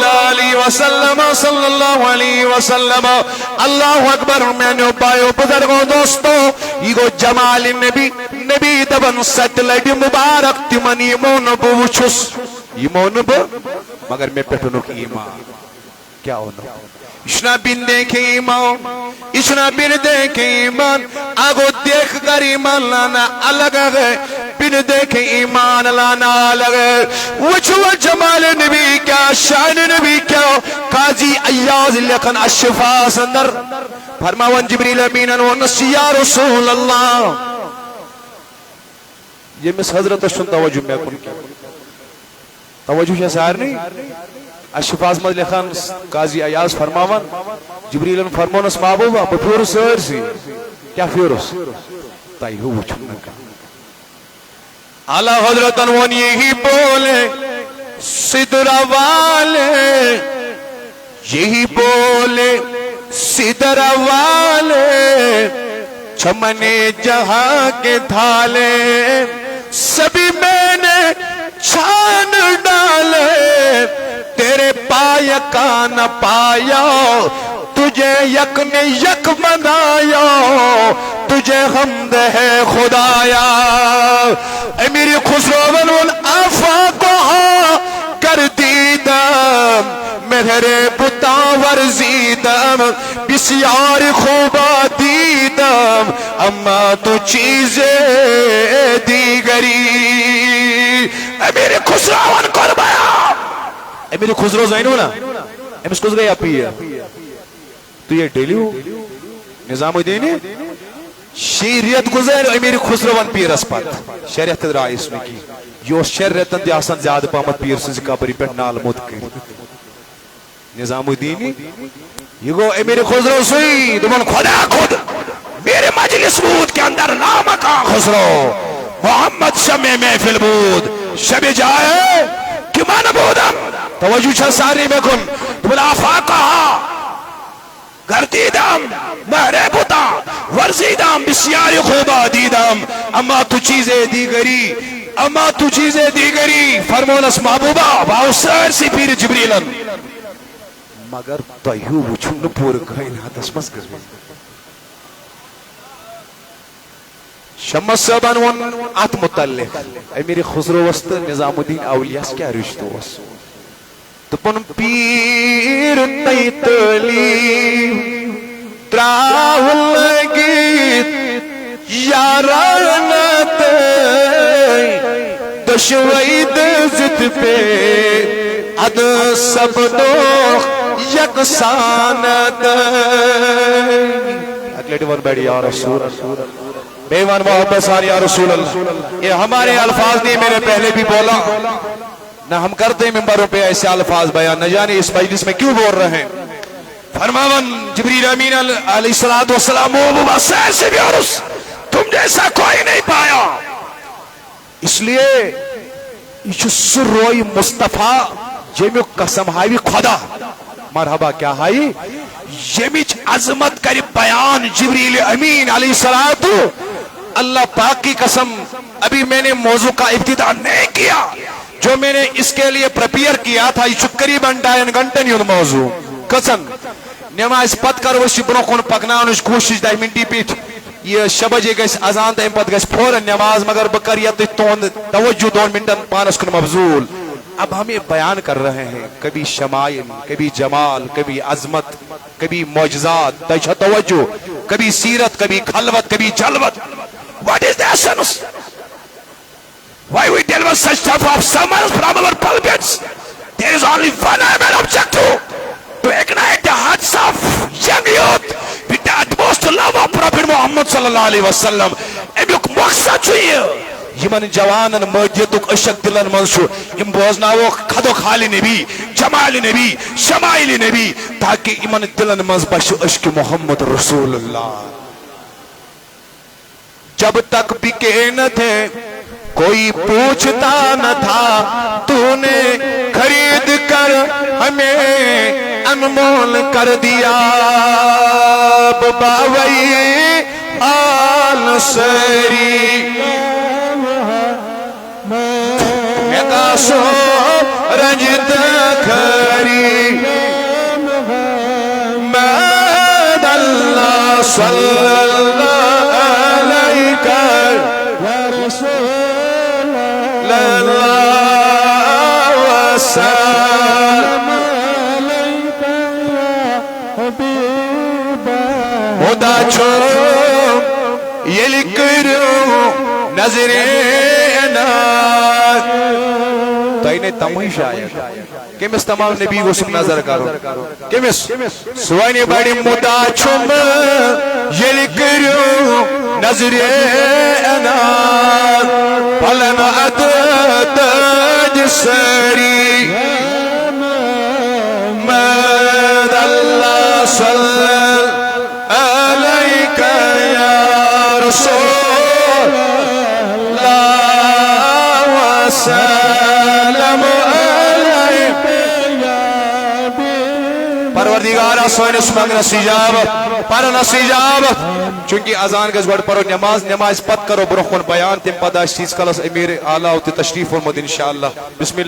علیہ وسلم صلی اللہ علیہ وسلم اللہ اکبر میں پایو بزرگوں دوستو یہ گو جمال نبی دبن ستلڈ مبارک تمن یمون بو وچھس یمون بو مگر میں پیٹھنو کی ایمان کیا ہونا اشنا بن دیکھے ایمان اشنا بن دیکھے ایمان آگو دیکھ کر ایمان لانا الگ ہے بن دیکھے ایمان لانا الگ ہے وچھو جمال نبی کیا شان نبی کیا قاضی ایاز لکھن الشفاء سندر فرماون جبریل امینن ونسی یا رسول اللہ یہ مس حضرت سن توجہ میں کن کیا توجہ شاہ سار نہیں الشفاء مد لکھن قاضی ایاز فرماون جبریل فرمونس محبوبہ بفیور سر سی کیا فیورس تائی ہو وچھن کا اعلیٰ حضرتن ون یہی بولے صدرہ والے یہی بولے صدرہ والے چمنے جہاں کے دھالے سبھی میں نے چھان ڈالے تیرے پایا کا نہ پایا تجھے یک نے یک یک بنایا تجھے حمد ہے خدایا امیر خسرو بن آفاقها کر دیدم مہر بتا ورزیدم بسیار خوبا دیدم اما تو چیزیں دیگری امیر خسرو قربایا امیر خسرو زینو نا امس کس گئی پیر تو یہ ڈیلی ہو نظام الدین شریعت گزر امیر خسرو پیر اسپت شریعت درائے اس میں کی یہ شریعت دی آسان زیادہ پامت پیر سے قبری پر نال موت کر نظام الدین یہ گو امیر خسرو سوئی دمان خدا خود میرے مجلس بود کے اندر نام کا خسرو محمد شمع محفل بود شب جائے کہ من بودم توجہ چھا ساری میں کن دمان آفاقها گردیدم مہرے بوتا ورزیدم بسیاری خوبا دیدم اما تو چیزیں دیگری اما تو چیزیں دیگری فرمونس محبوبہ باو سر سی پیر جبریلن مگر تیہو وچھن پور گئن حدث مس گزوی شمس صاحبان ون ات متعلق امیر خسرو وسط نظام الدین اولیاء کیا رشتہ وس تپن پیر تیتلی تراول گیت یارانت دشوید زد پہ اد سب دوخ یکسانت اگلیٹی ون بیڑی یا رسول بیوان محبت ساری یا رسول اللہ یہ ہمارے الفاظ نہیں میں نے پہلے بھی بولا نہ ہم کرتے ہیں ممبروں پہ ایسے الفاظ بیان نہ جانے اس مجلس میں کیوں بول رہے ہیں فرماون جبریل امین علیہ السلام محبوبہ سیر سے بھی عرص تم جیسا کوئی نہیں پایا اس لیے یہ سر روئی مصطفیٰ جیمیو قسم ہائی خدا مرحبا کیا ہائی جیمیچ عظمت کری بیان جبریل امین علیہ السلام اللہ پاک کی قسم ابھی میں نے موضوع کا ابتدا نہیں کیا جو میں نے اس کے لیے پریپیئر کیا تھا یہ قریباً 2.5 گھنٹے نہیں موضوع قسم نماز پت کر وشی برو کن پکنانش کوشش 10 منٹی پیٹ یہ شبجے گیس اذان تیم پت گیس فوراً نماز مگر بکریت توجہ 2 منٹن پانس کن مبزول اب ہم یہ بیان کر رہے ہیں کبھی شمائل کبھی جمال کبھی عظمت کبھی معجزات تجھا توجہ کبھی سیرت کبھی خلوت کبھی جلوت What is the essence? Why we deliver such stuff of summons from our pulpits? There is only one main objective to ignite the hearts of young youth with the utmost love of Prophet Muhammad sallallahu alaihi wasallam. ایک مقصد چاہیے یہ من جوانن مجدک اشک دلن منشو ام بوزناو خدو خالی نبی جمال نبی شمائل نبی تاکہ ایمان دلن منز بشو اشک محمد رسول اللہ جب تک بکے نہ تھے کوئی پوچھتا نہ تھا تو نے خرید کر ہمیں انمول کر دیا باوئی آل سری میکاسو رجت کھری مد اللہ صلی اللہ علیہ وسلم خدا چھو یہ لکھ رہو نظر انات تو انہیں تمہیش آیا کمس تمام نبی کو سب نظر کرو کمس سوائنی بڑی مدہ چھم یہ لکھ رہو نظر انات پلن عدد جسری مد اللہ صلی علیکہ یا رسول اللہ وسلم علیکہ پروردگارہ سوئن اسمانگ نسیجابت پر نسیجابت چونکہ اذان گز گوڑ پرو نماز پت کرو برخون بیان تیم پداش چیز کلس امیر آلہ و تشریف فرمود انشاءاللہ بسم اللہ